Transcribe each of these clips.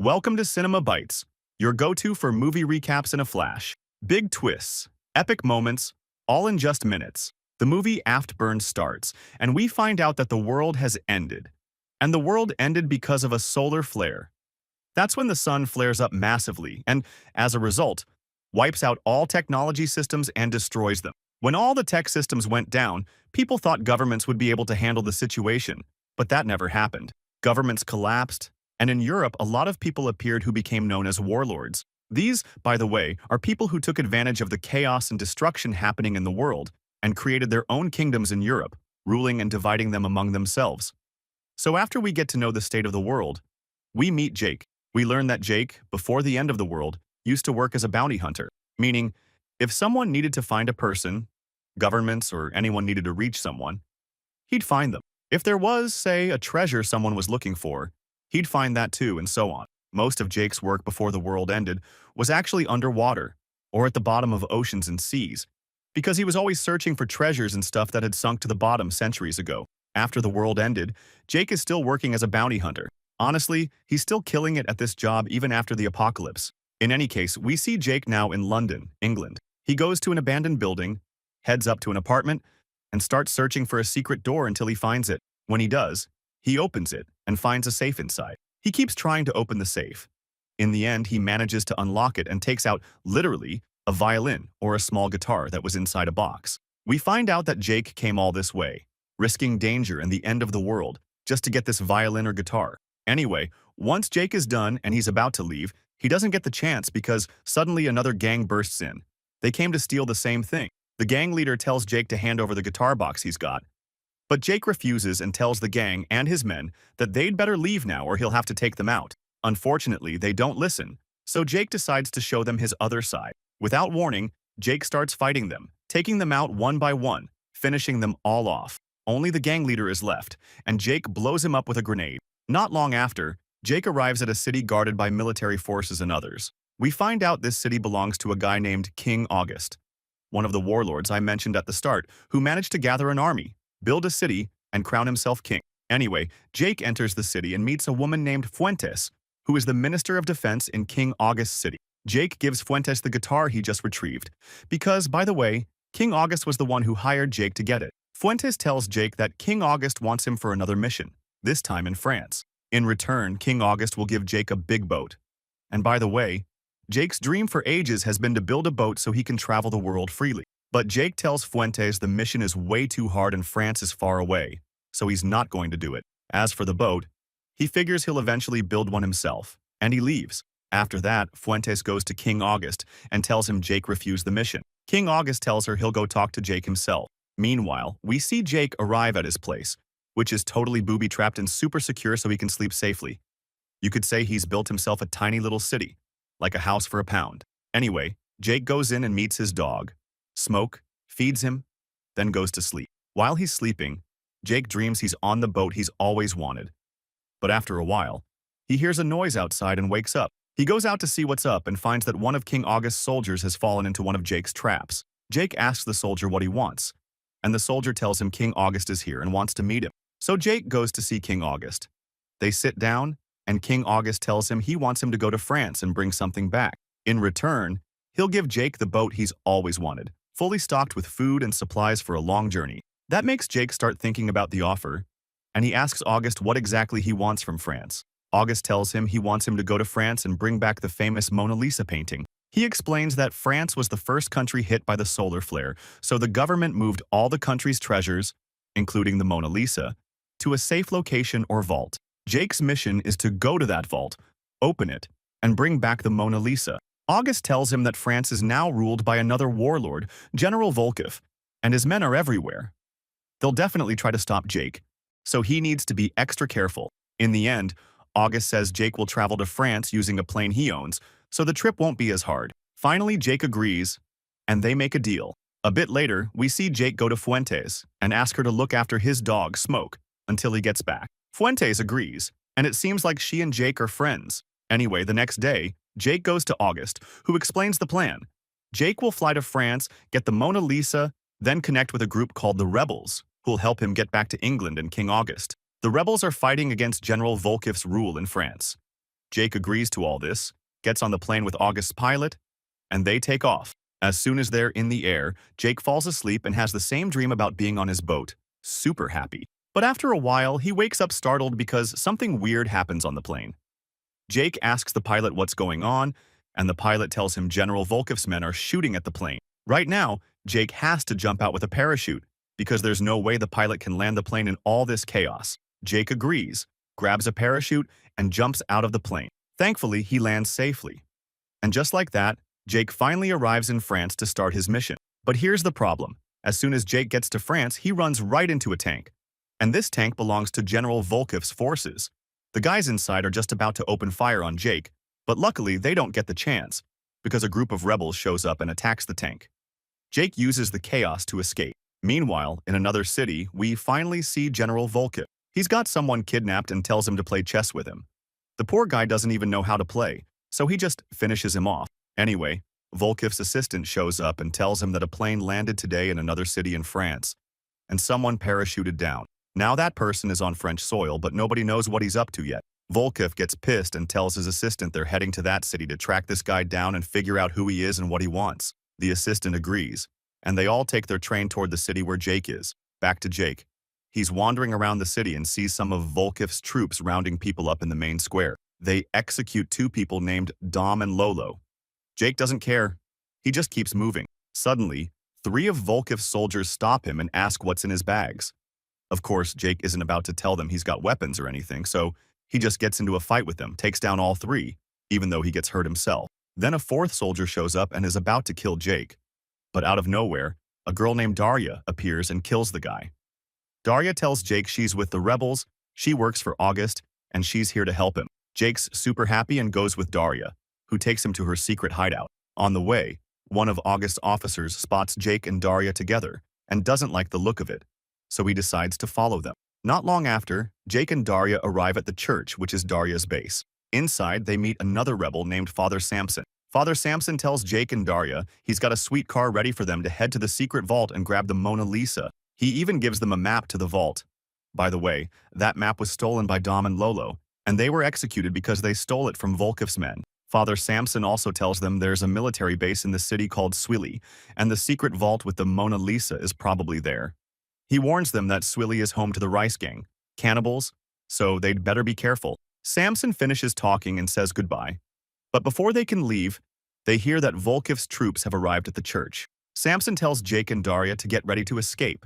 Welcome to Cinema Bites, your go-to for movie recaps in a flash. Big twists, epic moments, all in just minutes. The movie Afterburn starts, and we find out that the world has ended. And the world ended because of a solar flare. That's when the sun flares up massively and, as a result, wipes out all technology systems and destroys them. When all the tech systems went down, people thought governments would be able to handle the situation, but that never happened. Governments collapsed, and in Europe, a lot of people appeared who became known as warlords. These, by the way, are people who took advantage of the chaos and destruction happening in the world and created their own kingdoms in Europe, ruling and dividing them among themselves. So after we get to know the state of the world, we meet Jake. We learn that Jake, before the end of the world, used to work as a bounty hunter, meaning if someone needed to find a person, governments or anyone needed to reach someone, he'd find them. If there was, say, a treasure someone was looking for, he'd find that too, and so on. Most of Jake's work before the world ended was actually underwater, or at the bottom of oceans and seas, because he was always searching for treasures and stuff that had sunk to the bottom centuries ago. After the world ended, Jake is still working as a bounty hunter. Honestly, he's still killing it at this job even after the apocalypse. In any case, we see Jake now in London, England. He goes to an abandoned building, heads up to an apartment, and starts searching for a secret door until he finds it. When he does, he opens it and finds a safe inside. He keeps trying to open the safe. In the end, he manages to unlock it and takes out, literally, a violin or a small guitar that was inside a box. We find out that Jake came all this way, risking danger and the end of the world, just to get this violin or guitar. Anyway, once Jake is done and he's about to leave, he doesn't get the chance because suddenly another gang bursts in. They came to steal the same thing. The gang leader tells Jake to hand over the guitar box he's got, but Jake refuses and tells the gang and his men that they'd better leave now or he'll have to take them out. Unfortunately, they don't listen, so Jake decides to show them his other side. Without warning, Jake starts fighting them, taking them out one by one, finishing them all off. Only the gang leader is left, and Jake blows him up with a grenade. Not long after, Jake arrives at a city guarded by military forces and others. We find out this city belongs to a guy named King August, one of the warlords I mentioned at the start, who managed to gather an army, build a city, and crown himself king. Anyway, Jake enters the city and meets a woman named Fuentes, who is the Minister of Defense in King August's city. Jake gives Fuentes the guitar he just retrieved, because, by the way, King August was the one who hired Jake to get it. Fuentes tells Jake that King August wants him for another mission, this time in France. In return, King August will give Jake a big boat. And by the way, Jake's dream for ages has been to build a boat so he can travel the world freely. But Jake tells Fuentes the mission is way too hard and France is far away, so he's not going to do it. As for the boat, he figures he'll eventually build one himself, and he leaves. After that, Fuentes goes to King August and tells him Jake refused the mission. King August tells her he'll go talk to Jake himself. Meanwhile, we see Jake arrive at his place, which is totally booby-trapped and super secure so he can sleep safely. You could say he's built himself a tiny little city, like a house for a pound. Anyway, Jake goes in and meets his dog, Smoke, feeds him, then goes to sleep. While he's sleeping, Jake dreams he's on the boat he's always wanted. But after a while, he hears a noise outside and wakes up. He goes out to see what's up and finds that one of King August's soldiers has fallen into one of Jake's traps. Jake asks the soldier what he wants, and the soldier tells him King August is here and wants to meet him. So Jake goes to see King August. They sit down, and King August tells him he wants him to go to France and bring something back. In return, he'll give Jake the boat he's always wanted, fully stocked with food and supplies for a long journey. That makes Jake start thinking about the offer, and he asks August what exactly he wants from France. August tells him he wants him to go to France and bring back the famous Mona Lisa painting. He explains that France was the first country hit by the solar flare, so the government moved all the country's treasures, including the Mona Lisa, to a safe location or vault. Jake's mission is to go to that vault, open it, and bring back the Mona Lisa. August tells him that France is now ruled by another warlord, General Volkov, and his men are everywhere. They'll definitely try to stop Jake, so he needs to be extra careful. In the end, August says Jake will travel to France using a plane he owns, so the trip won't be as hard. Finally, Jake agrees, and they make a deal. A bit later, we see Jake go to Fuentes and ask her to look after his dog, Smoke, until he gets back. Fuentes agrees, and it seems like she and Jake are friends. Anyway, the next day, Jake goes to August, who explains the plan. Jake will fly to France, get the Mona Lisa, then connect with a group called the Rebels, who'll help him get back to England and King August. The rebels are fighting against General Volkov's rule in France. Jake agrees to all this, gets on the plane with August's pilot, and they take off. As soon as they're in the air, Jake falls asleep and has the same dream about being on his boat. Super happy. But after a while, he wakes up startled because something weird happens on the plane. Jake asks the pilot what's going on, and the pilot tells him General Volkov's men are shooting at the plane. Right now, Jake has to jump out with a parachute, because there's no way the pilot can land the plane in all this chaos. Jake agrees, grabs a parachute, and jumps out of the plane. Thankfully, he lands safely. And just like that, Jake finally arrives in France to start his mission. But here's the problem. As soon as Jake gets to France, he runs right into a tank. And this tank belongs to General Volkov's forces. The guys inside are just about to open fire on Jake, but luckily they don't get the chance, because a group of rebels shows up and attacks the tank. Jake uses the chaos to escape. Meanwhile, in another city, we finally see General Volkov. He's got someone kidnapped and tells him to play chess with him. The poor guy doesn't even know how to play, so he just finishes him off. Anyway, Volkov's assistant shows up and tells him that a plane landed today in another city in France, and someone parachuted down. Now that person is on French soil, but nobody knows what he's up to yet. Volkov gets pissed and tells his assistant they're heading to that city to track this guy down and figure out who he is and what he wants. The assistant agrees, and they all take their train toward the city where Jake is. Back to Jake. He's wandering around the city and sees some of Volkov's troops rounding people up in the main square. They execute two people named Dom and Lolo. Jake doesn't care. He just keeps moving. Suddenly, 3 of Volkov's soldiers stop him and ask what's in his bags. Of course, Jake isn't about to tell them he's got weapons or anything, so he just gets into a fight with them, takes down all 3, even though he gets hurt himself. Then a 4th soldier shows up and is about to kill Jake. But out of nowhere, a girl named Daria appears and kills the guy. Daria tells Jake she's with the rebels, she works for August, and she's here to help him. Jake's super happy and goes with Daria, who takes him to her secret hideout. On the way, one of August's officers spots Jake and Daria together and doesn't like the look of it, so he decides to follow them. Not long after, Jake and Daria arrive at the church, which is Daria's base. Inside, they meet another rebel named Father Samson. Father Samson tells Jake and Daria he's got a sweet car ready for them to head to the secret vault and grab the Mona Lisa. He even gives them a map to the vault. By the way, that map was stolen by Dom and Lolo, and they were executed because they stole it from Volkov's men. Father Samson also tells them there's a military base in the city called Swilly, and the secret vault with the Mona Lisa is probably there. He warns them that Swilly is home to the Rice Gang, cannibals, so they'd better be careful. Samson finishes talking and says goodbye. But before they can leave, they hear that Volkov's troops have arrived at the church. Samson tells Jake and Daria to get ready to escape.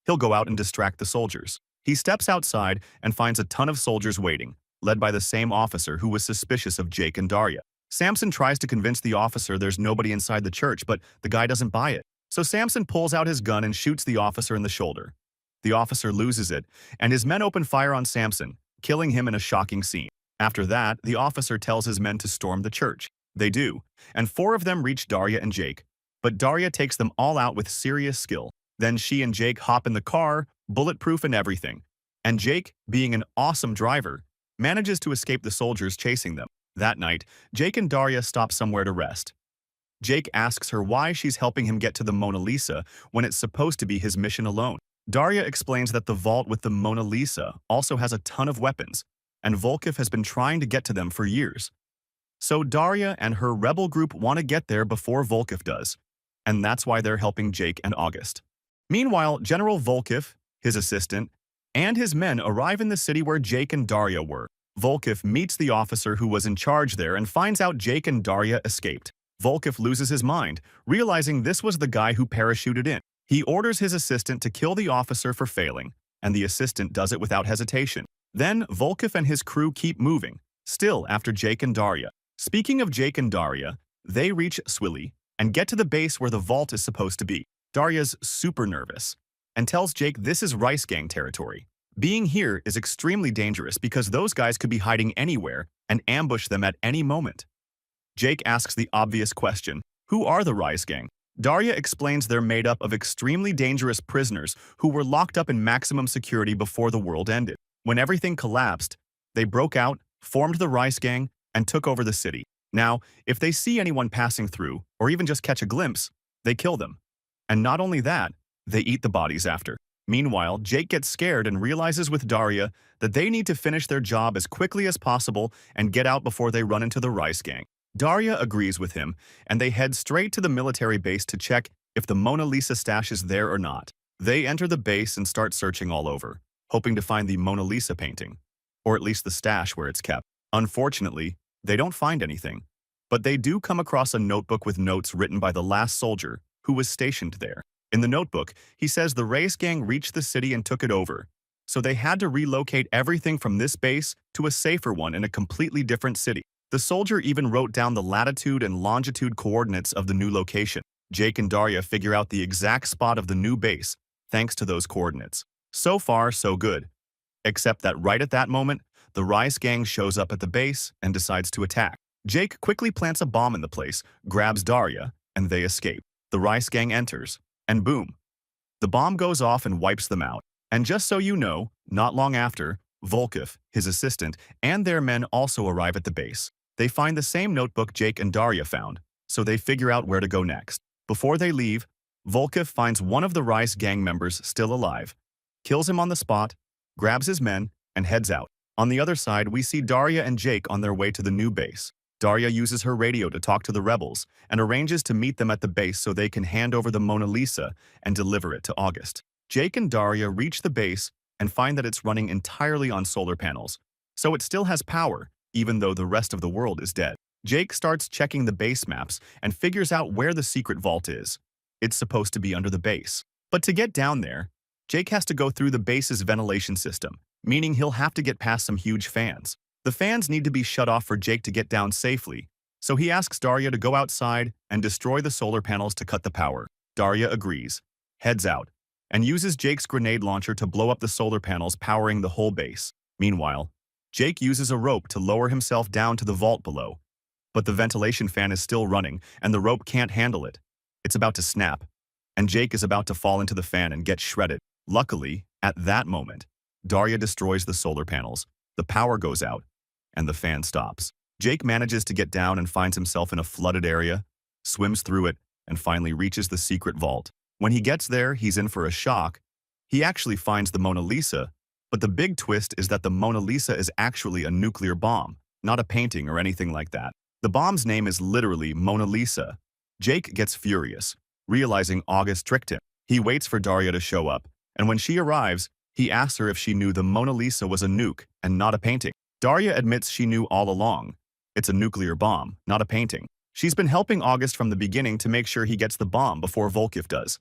He'll go out and distract the soldiers. He steps outside and finds a ton of soldiers waiting, led by the same officer who was suspicious of Jake and Daria. Samson tries to convince the officer there's nobody inside the church, but the guy doesn't buy it. So Samson pulls out his gun and shoots the officer in the shoulder. The officer loses it, and his men open fire on Samson, killing him in a shocking scene. After that, the officer tells his men to storm the church. They do, and 4 of them reach Daria and Jake. But Daria takes them all out with serious skill. Then she and Jake hop in the car, bulletproof and everything. And Jake, being an awesome driver, manages to escape the soldiers chasing them. That night, Jake and Daria stop somewhere to rest. Jake asks her why she's helping him get to the Mona Lisa when it's supposed to be his mission alone. Daria explains that the vault with the Mona Lisa also has a ton of weapons, and Volkov has been trying to get to them for years. So Daria and her rebel group want to get there before Volkov does, and that's why they're helping Jake and August. Meanwhile, General Volkov, his assistant, and his men arrive in the city where Jake and Daria were. Volkov meets the officer who was in charge there and finds out Jake and Daria escaped. Volkov loses his mind, realizing this was the guy who parachuted in. He orders his assistant to kill the officer for failing, and the assistant does it without hesitation. Then Volkov and his crew keep moving, still after Jake and Daria. Speaking of Jake and Daria, they reach Swilly and get to the base where the vault is supposed to be. Daria's super nervous and tells Jake this is Rice Gang territory. Being here is extremely dangerous because those guys could be hiding anywhere and ambush them at any moment. Jake asks the obvious question, who are the Rice Gang? Daria explains they're made up of extremely dangerous prisoners who were locked up in maximum security before the world ended. When everything collapsed, they broke out, formed the Rice Gang, and took over the city. Now, if they see anyone passing through, or even just catch a glimpse, they kill them. And not only that, they eat the bodies after. Meanwhile, Jake gets scared and realizes with Daria that they need to finish their job as quickly as possible and get out before they run into the Rice Gang. Daria agrees with him, and they head straight to the military base to check if the Mona Lisa stash is there or not. They enter the base and start searching all over, hoping to find the Mona Lisa painting, or at least the stash where it's kept. Unfortunately, they don't find anything, but they do come across a notebook with notes written by the last soldier who was stationed there. In the notebook, he says the Rice Gang reached the city and took it over, so they had to relocate everything from this base to a safer one in a completely different city. The soldier even wrote down the latitude and longitude coordinates of the new location. Jake and Daria figure out the exact spot of the new base, thanks to those coordinates. So far, so good. Except that right at that moment, the Rice Gang shows up at the base and decides to attack. Jake quickly plants a bomb in the place, grabs Daria, and they escape. The Rice Gang enters, and boom, the bomb goes off and wipes them out. And just so you know, not long after, Volkov, his assistant, and their men also arrive at the base. They find the same notebook Jake and Daria found, so they figure out where to go next. Before they leave, Volkov finds one of the Rice Gang members still alive, kills him on the spot, grabs his men, and heads out. On the other side, we see Daria and Jake on their way to the new base. Daria uses her radio to talk to the rebels and arranges to meet them at the base so they can hand over the Mona Lisa and deliver it to August. Jake and Daria reach the base and find that it's running entirely on solar panels, so it still has power, even though the rest of the world is dead. Jake starts checking the base maps and figures out where the secret vault is. It's supposed to be under the base. But to get down there, Jake has to go through the base's ventilation system, meaning he'll have to get past some huge fans. The fans need to be shut off for Jake to get down safely, so he asks Daria to go outside and destroy the solar panels to cut the power. Daria agrees, heads out, and uses Jake's grenade launcher to blow up the solar panels powering the whole base. Meanwhile, Jake uses a rope to lower himself down to the vault below, but the ventilation fan is still running and the rope can't handle it. It's about to snap, and Jake is about to fall into the fan and get shredded. Luckily, at that moment, Daria destroys the solar panels, the power goes out, and the fan stops. Jake manages to get down and finds himself in a flooded area, swims through it, and finally reaches the secret vault. When he gets there, he's in for a shock. He actually finds the Mona Lisa, but the big twist is that the Mona Lisa is actually a nuclear bomb, not a painting or anything like that. The bomb's name is literally Mona Lisa. Jake gets furious, realizing August tricked him. He waits for Daria to show up, and when she arrives, he asks her if she knew the Mona Lisa was a nuke and not a painting. Daria admits she knew all along. It's a nuclear bomb, not a painting. She's been helping August from the beginning to make sure he gets the bomb before Volkov does.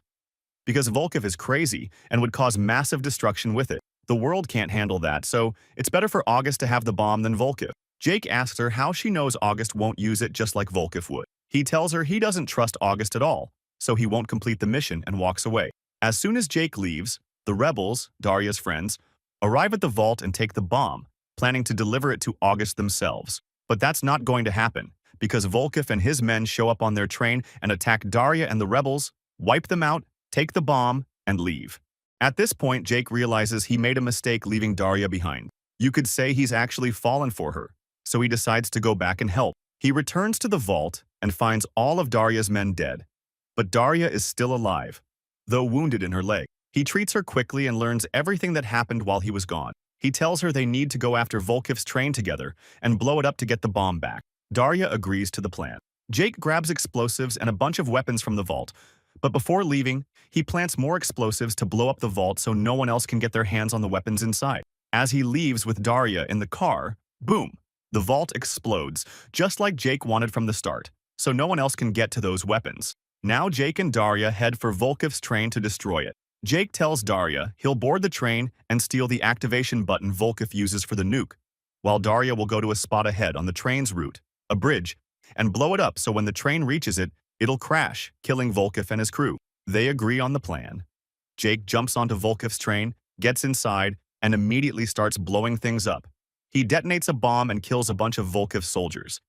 Because Volkov is crazy and would cause massive destruction with it. The world can't handle that, so it's better for August to have the bomb than Volkov. Jake asks her how she knows August won't use it just like Volkov would. He tells her he doesn't trust August at all, so he won't complete the mission and walks away. As soon as Jake leaves, the rebels, Daria's friends, arrive at the vault and take the bomb, planning to deliver it to August themselves. But that's not going to happen, because Volkov and his men show up on their train and attack Daria and the rebels, wipe them out, take the bomb, and leave. At this point, Jake realizes he made a mistake leaving Daria behind. You could say he's actually fallen for her, so he decides to go back and help. He returns to the vault and finds all of Daria's men dead, but Daria is still alive, though wounded in her leg. He treats her quickly and learns everything that happened while he was gone. He tells her they need to go after Volkov's train together and blow it up to get the bomb back. Daria agrees to the plan. Jake grabs explosives and a bunch of weapons from the vault, but before leaving, he plants more explosives to blow up the vault so no one else can get their hands on the weapons inside. As he leaves with Daria in the car, boom, the vault explodes, just like Jake wanted from the start, so no one else can get to those weapons. Now Jake and Daria head for Volkov's train to destroy it. Jake tells Daria he'll board the train and steal the activation button Volkov uses for the nuke, while Daria will go to a spot ahead on the train's route, a bridge, and blow it up so when the train reaches it, it'll crash, killing Volkov and his crew. They agree on the plan. Jake jumps onto Volkov's train, gets inside, and immediately starts blowing things up. He detonates a bomb and kills a bunch of Volkov's soldiers.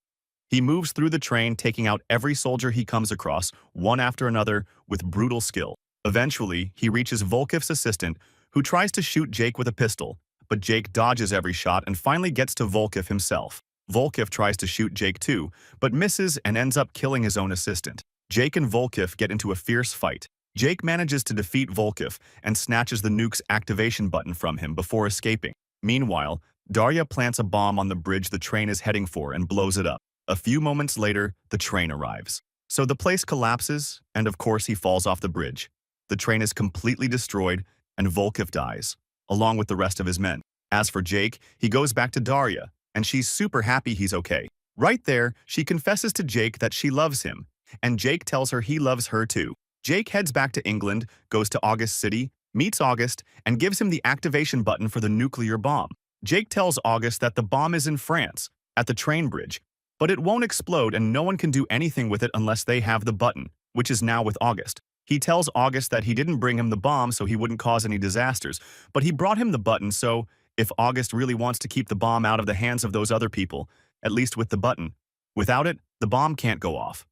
He moves through the train, taking out every soldier he comes across, one after another, with brutal skill. Eventually, he reaches Volkov's assistant, who tries to shoot Jake with a pistol, but Jake dodges every shot and finally gets to Volkov himself. Volkov tries to shoot Jake too, but misses and ends up killing his own assistant. Jake and Volkov get into a fierce fight. Jake manages to defeat Volkov and snatches the nuke's activation button from him before escaping. Meanwhile, Darya plants a bomb on the bridge the train is heading for and blows it up. A few moments later, the train arrives. So the place collapses, and of course he falls off the bridge. The train is completely destroyed, and Volkov dies, along with the rest of his men. As for Jake, he goes back to Darya, and she's super happy he's okay. Right there, she confesses to Jake that she loves him, and Jake tells her he loves her too. Jake heads back to England, goes to August City, meets August, and gives him the activation button for the nuclear bomb. Jake tells August that the bomb is in France, at the train bridge, but it won't explode and no one can do anything with it unless they have the button, which is now with August. He tells August that he didn't bring him the bomb so he wouldn't cause any disasters, but he brought him the button so, if August really wants to keep the bomb out of the hands of those other people, at least with the button, without it, the bomb can't go off.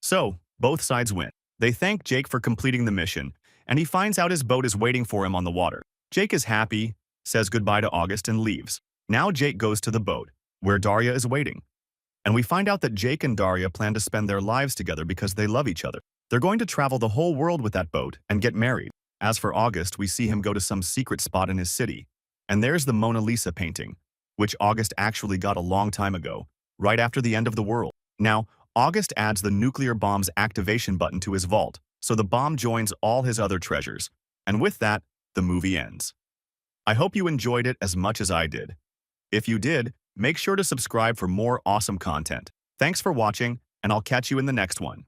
So, both sides win. They thank Jake for completing the mission, and he finds out his boat is waiting for him on the water. Jake is happy, says goodbye to August and leaves. Now Jake goes to the boat, where Darya is waiting. And we find out that Jake and Darya plan to spend their lives together because they love each other. They're going to travel the whole world with that boat and get married. As for August, we see him go to some secret spot in his city. And there's the Mona Lisa painting, which August actually got a long time ago, right after the end of the world. Now, August adds the nuclear bomb's activation button to his vault, so the bomb joins all his other treasures. And with that, the movie ends. I hope you enjoyed it as much as I did. If you did, make sure to subscribe for more awesome content. Thanks for watching, and I'll catch you in the next one.